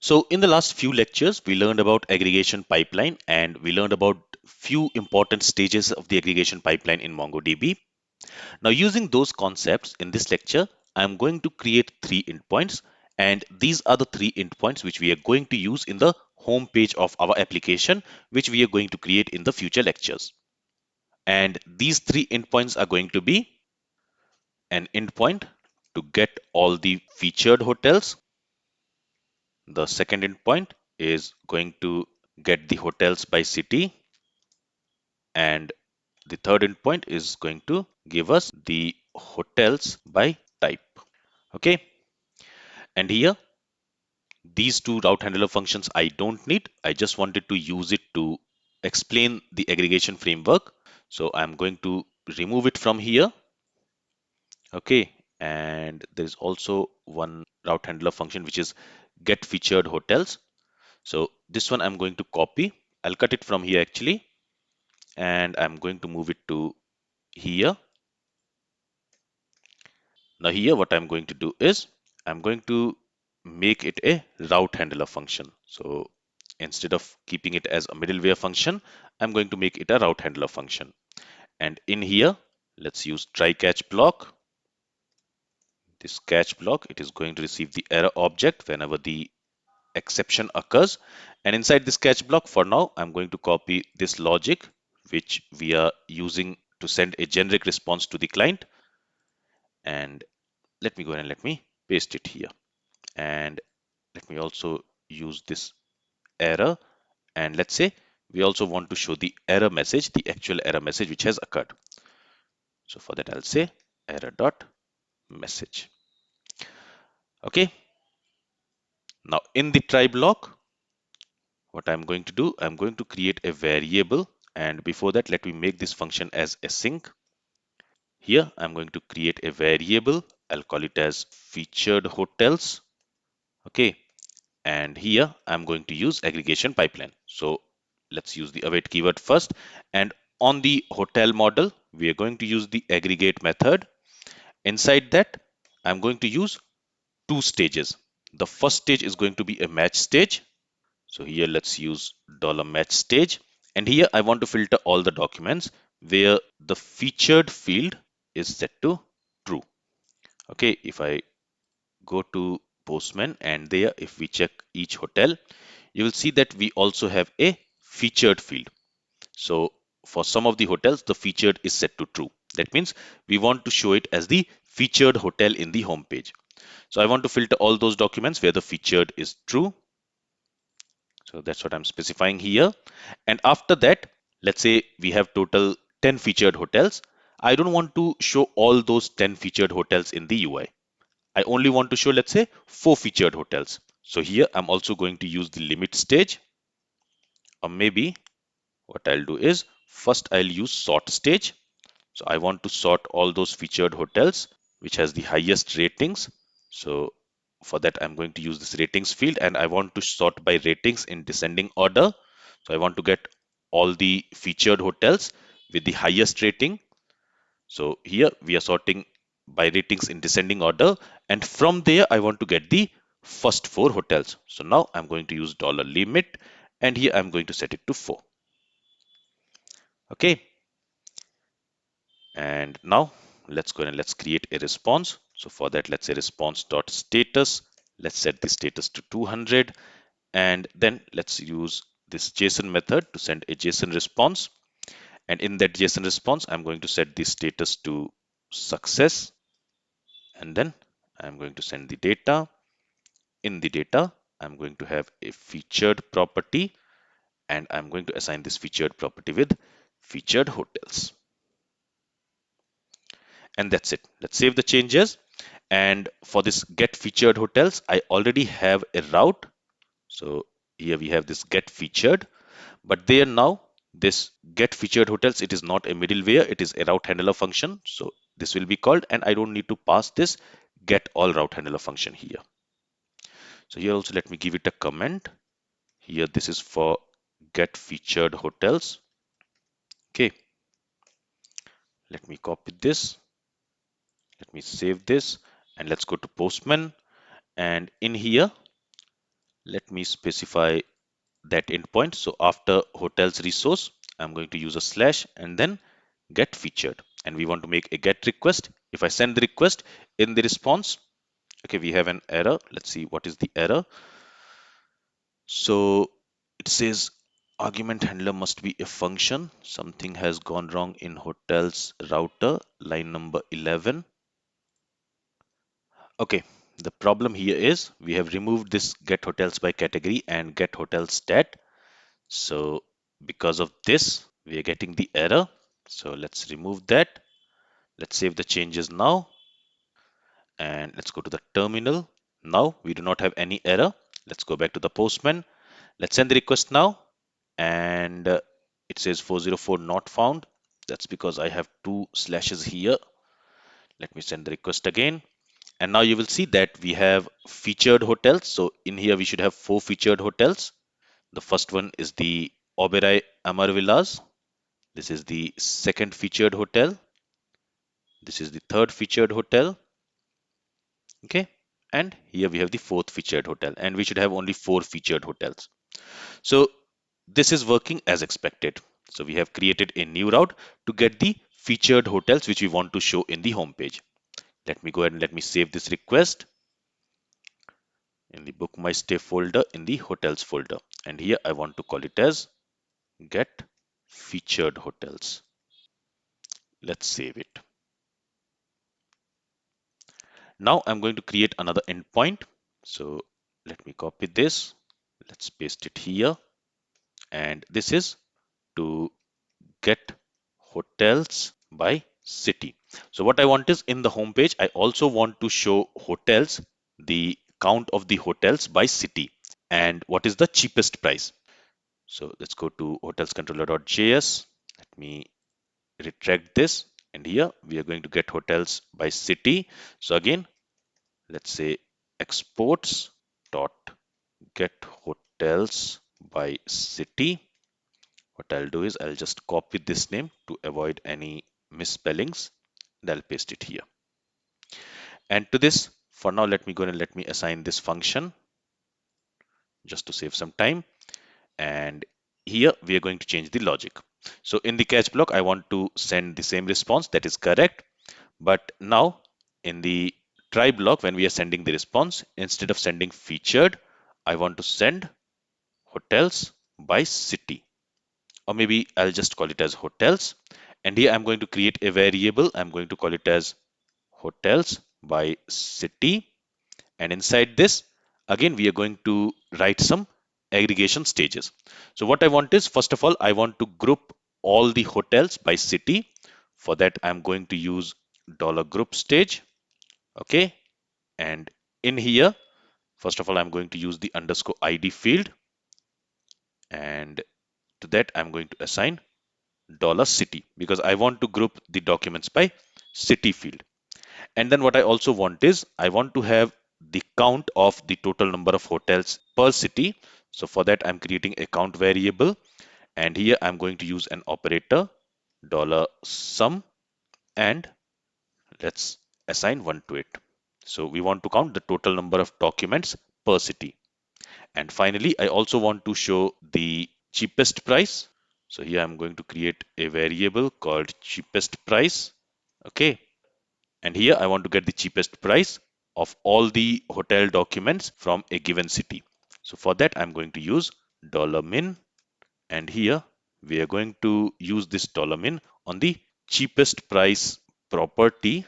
So in the last few lectures, we learned about aggregation pipeline and we learned about few important stages of the aggregation pipeline in MongoDB. Now using those concepts in this lecture, I'm going to create 3 endpoints, and these are the 3 endpoints which we are going to use in the home page of our application, which we are going to create in the future lectures. And these 3 endpoints are going to be an endpoint to get all the featured hotels. The second endpoint is going to get the hotels by city, and the third endpoint is going to give us the hotels by type. Okay, and here these two route handler functions I don't need. I just wanted to use it to explain the aggregation framework. So I'm going to remove it from here. Okay, and there is also one route handler function which is get featured hotels. So this one I'm going to copy. I'll cut it from here actually, and I'm going to move it to here. Now here what I'm going to do is I'm going to make it a route handler function. So instead of keeping it as a middleware function, I'm going to make it a route handler function. And in here, let's use try catch block. This catch block, it is going to receive the error object whenever the exception occurs. And inside this catch block, for now, I'm going to copy this logic, which we are using to send a generic response to the client. And let me go ahead and let me paste it here. And let me also use this error. And let's say we also want to show the error message, the actual error message which has occurred. So for that, I'll say error dot message. Okay. Now in the try block, what I'm going to do, I'm going to create a variable. And before that, let me make this function as async. Here, I'm going to create a variable. I'll call it as featured hotels. Okay. And here, I'm going to use aggregation pipeline. So let's use the await keyword first. And on the hotel model, we are going to use the aggregate method. Inside that, I'm going to use 2 stages. The first stage is going to be a match stage. So here let's use $match stage. And here I want to filter all the documents where the featured field is set to true. Okay, if I go to Postman and there, if we check each hotel, you will see that we also have a featured field. So for some of the hotels, the featured is set to true. That means we want to show it as the featured hotel in the home page. So I want to filter all those documents where the featured is true. So that's what I'm specifying here. And after that, let's say we have total 10 featured hotels. I don't want to show all those 10 featured hotels in the UI. I only want to show, let's say, 4 featured hotels. So here I'm also going to use the limit stage. Or maybe what I'll do is first I'll use sort stage. So I want to sort all those featured hotels which has the highest ratings. So for that, I'm going to use this ratings field and I want to sort by ratings in descending order. So I want to get all the featured hotels with the highest rating. So here we are sorting by ratings in descending order. And from there, I want to get the first 4 hotels. So now I'm going to use $limit and here I'm going to set it to 4. Okay. And now let's go and let's create a response. So for that, let's say response.status. Let's set the status to 200. And then let's use this JSON method to send a JSON response. And in that JSON response, I'm going to set the status to success. And then I'm going to send the data. In the data, I'm going to have a featured property. And I'm going to assign this featured property with featured hotels. And that's it. Let's save the changes. And for this get featured hotels, I already have a route. So here we have this get featured, but there now this get featured hotels, it is not a middleware, it is a route handler function. So this will be called, and I don't need to pass this get all route handler function here. So here also let me give it a comment. Here this is for get featured hotels. Okay, let me copy this. Let me save this and let's go to Postman. And in here, Let me specify that endpoint. So after hotels resource, I'm going to use a slash and then get featured. And we want to make a get request. If I send the request in the response, okay, we have an error. Let's see what is the error. So it says argument handler must be a function. Something has gone wrong in hotels router, line number 11. Okay, the problem here is we have removed this get hotels by category and get hotels stat. So because of this, we are getting the error. So let's remove that. Let's save the changes now. And let's go to the terminal. Now we do not have any error. Let's go back to the Postman. Let's send the request now. And it says 404 not found. That's because I have two slashes here. Let me send the request again. And now you will see that we have featured hotels. So in here we should have four featured hotels. The first one is the Oberoi Amar Villas. This is the second featured hotel. This is the third featured hotel. Okay. And here we have the fourth featured hotel. And we should have only four featured hotels. So this is working as expected. So we have created a new route to get the featured hotels which we want to show in the home page. Let me go ahead and let me save this request in the book my stay folder in the hotels folder. And here I want to call it as get featured hotels. Let's save it. Now I'm going to create another endpoint. So let me copy this. Let's paste it here. And this is to get hotels by city. So what I want is in the home page, I also want to show hotels, the count of the hotels by city and what is the cheapest price. So let's go to hotelscontroller.js. Let me retract this. And here we are going to get hotels by city. So again, let's say exports dot get hotels by city. What I'll do is I'll just copy this name to avoid any misspellings and I'll paste it here. And to this, for now, let me go and let me assign this function just to save some time. And here we are going to change the logic. So in the catch block, I want to send the same response that is correct. But now in the try block, when we are sending the response, instead of sending featured, I want to send hotels by city. Or maybe I'll just call it as hotels. And here I'm going to create a variable. I'm going to call it as hotels by city. And inside this, again, we are going to write some aggregation stages. So what I want is, first of all, I want to group all the hotels by city. For that, I'm going to use $group stage. Okay. And in here, first of all, I'm going to use the underscore ID field. And to that, I'm going to assign $city because I want to group the documents by city field. And then what I also want is I want to have the count of the total number of hotels per city. So for that, I'm creating a count variable. And here I'm going to use an operator $sum and let's assign 1 to it. So we want to count the total number of documents per city. And finally, I also want to show the cheapest price. So here I'm going to create a variable called cheapest price. Okay. And here I want to get the cheapest price of all the hotel documents from a given city. So for that, I'm going to use $min. And here we are going to use this $min on the cheapest price property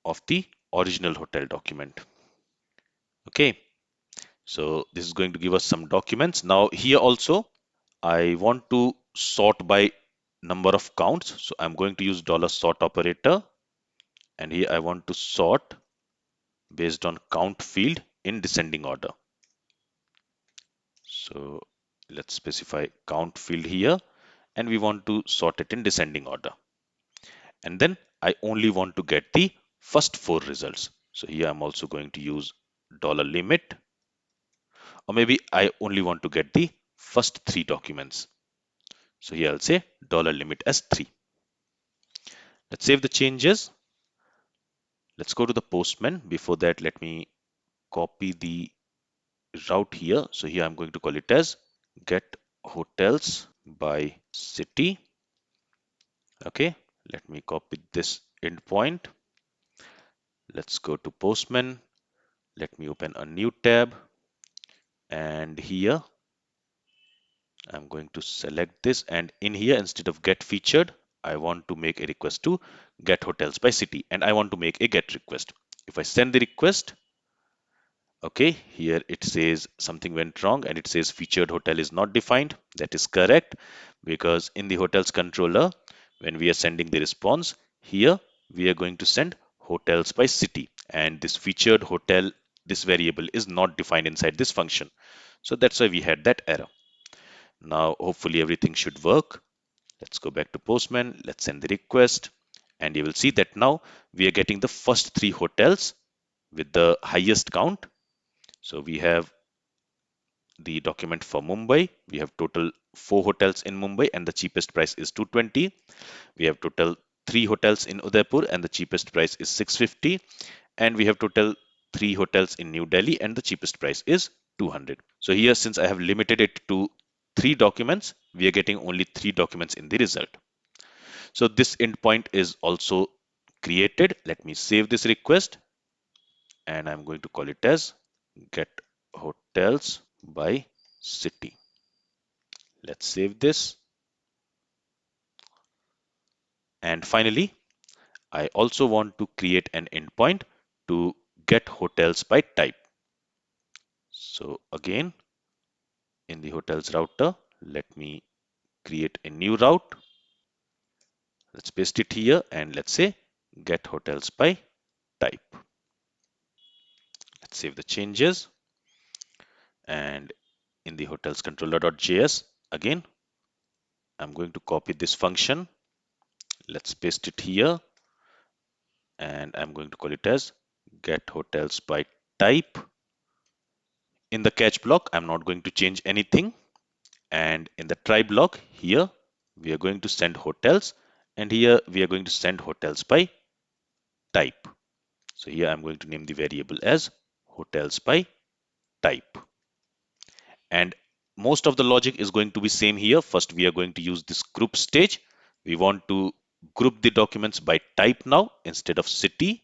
of the original hotel document. Okay. So this is going to give us some documents. Now here also, I want to sort by number of counts. So I'm going to use $sort operator. And here I want to sort based on count field in descending order. So let's specify count field here and we want to sort it in descending order. And then I only want to get the first four results. So here I'm also going to use $limit, or maybe I only want to get the first three documents. So here I'll say $limit as 3. Let's save the changes. Let's go to the Postman. Before that, let me copy the route here. So here I'm going to call it as get hotels by city. Okay, let me copy this endpoint. Let's go to Postman. Let me open a new tab, and here I'm going to select this, and in here instead of get featured, I want to make a request to get hotels by city, and I want to make a get request. If I send the request, okay, here it says something went wrong and it says featured hotel is not defined. That is correct, because in the hotels controller, when we are sending the response, here we are going to send hotels by city, and this featured hotel, this variable is not defined inside this function. So that's why we had that error. Now hopefully everything should work. Let's go back to Postman. Let's send the request, and you will see that now we are getting the first three hotels with the highest count. So we have the document for Mumbai. We have total 4 hotels in Mumbai and the cheapest price is 220. We have total 3 hotels in Udaipur and the cheapest price is 650. And we have total 3 hotels in New Delhi and the cheapest price is 200. So here, since I have limited it to 3 documents, we are getting only 3 documents in the result. So this endpoint is also created. Let me save this request, and I'm going to call it as get hotels by city. Let's save this. And finally, I also want to create an endpoint to get hotels by type. So again, in the hotels router, let me create a new route. Let's paste it here and let's say get hotels by type. Let's save the changes. And in the hotels controller.js, again, I'm going to copy this function. Let's paste it here, and I'm going to call it as get hotels by type. In the catch block, I'm not going to change anything. And in the try block here, we are going to send hotels, and here we are going to send hotels by type. So here I'm going to name the variable as hotels by type. And most of the logic is going to be same here. First, we are going to use this group stage. We want to group the documents by type now instead of city.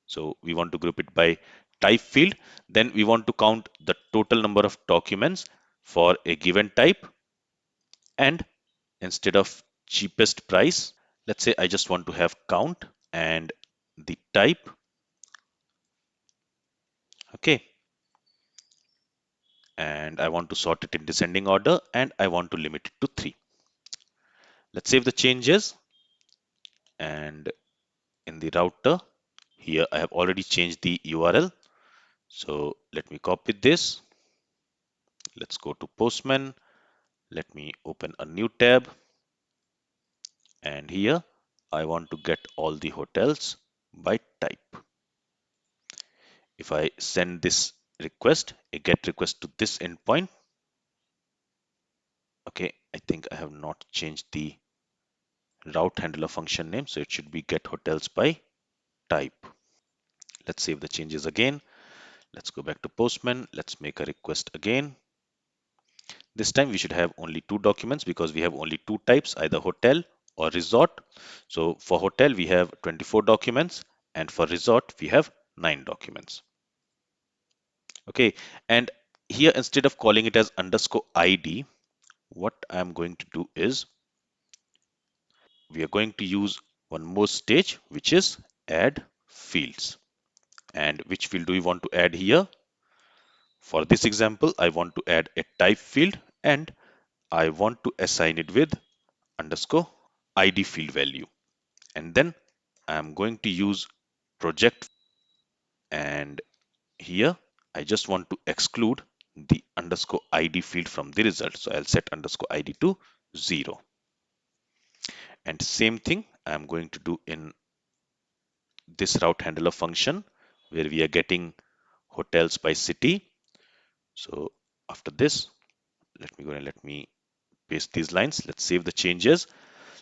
So we want to group it by type field. Then we want to count the total number of documents for a given type. And instead of cheapest price, let's say I just want to have count and the type. Okay. And I want to sort it in descending order, and I want to limit it to 3. Let's save the changes. And in the router, here I have already changed the URL. So let me copy this. Let's go to Postman. Let me open a new tab. And here I want to get all the hotels by type. If I send this request, a get request to this endpoint. Okay, I think I have not changed the route handler function name. So it should be get hotels by type. Let's save the changes again. Let's go back to Postman. Let's make a request again. This time we should have only 2 documents because we have only 2 types, either hotel or resort. So for hotel, we have 24 documents, and for resort, we have 9 documents. Okay, and here instead of calling it as underscore ID, what I'm going to do is we are going to use one more stage, which is add fields. And which field do we want to add here? For this example, I want to add a type field, and I want to assign it with underscore ID field value. And then I'm going to use project, and here I just want to exclude the underscore ID field from the result. So I'll set underscore ID to 0. And same thing I'm going to do in this route handler function where we are getting hotels by city. So after this, let me go and let me paste these lines. Let's save the changes.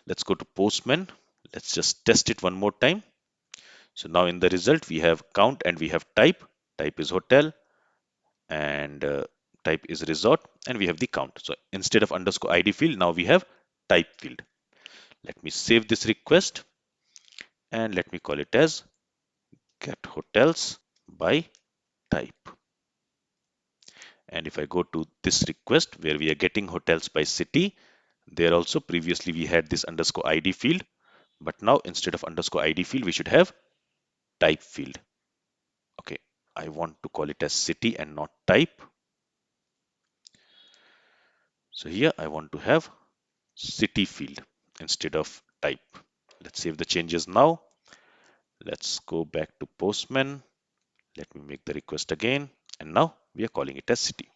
Let's go to Postman. Let's just test it one more time. So now in the result, we have count and we have type. Type is hotel, and type is resort, and we have the count. So instead of underscore ID field, now we have type field. Let me save this request and let me call it as get hotels by type. And if I go to this request where we are getting hotels by city, there also previously we had this underscore ID field, but now instead of underscore ID field, we should have type field. Okay, I want to call it as city and not type. So here I want to have city field instead of type. Let's save the changes now. Let's go back to Postman. Let me make the request again. And now we are calling it as city.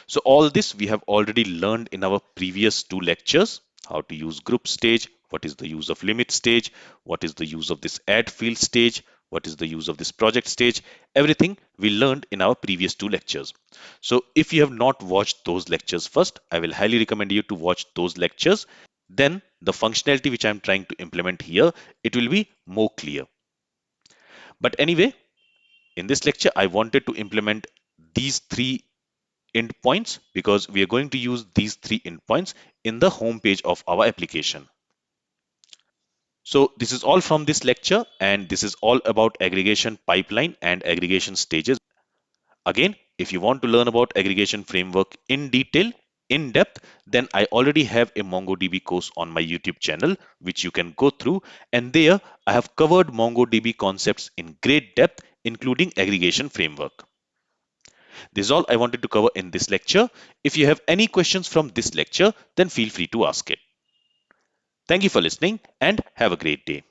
So all this we have already learned in our previous two lectures, how to use group stage, what is the use of limit stage, what is the use of this add field stage, what is the use of this project stage. Everything we learned in our previous two lectures. So if you have not watched those lectures first, I will highly recommend you to watch those lectures. Then the functionality which I'm trying to implement here, it will be more clear. But anyway, in this lecture, I wanted to implement these three endpoints because we are going to use these three endpoints in the home page of our application. So this is all from this lecture, and this is all about aggregation pipeline and aggregation stages. Again, if you want to learn about aggregation framework in detail, in depth, then I already have a MongoDB course on my YouTube channel, which you can go through. And there I have covered MongoDB concepts in great depth, including aggregation framework. This is all I wanted to cover in this lecture. If you have any questions from this lecture, then feel free to ask it. Thank you for listening and have a great day.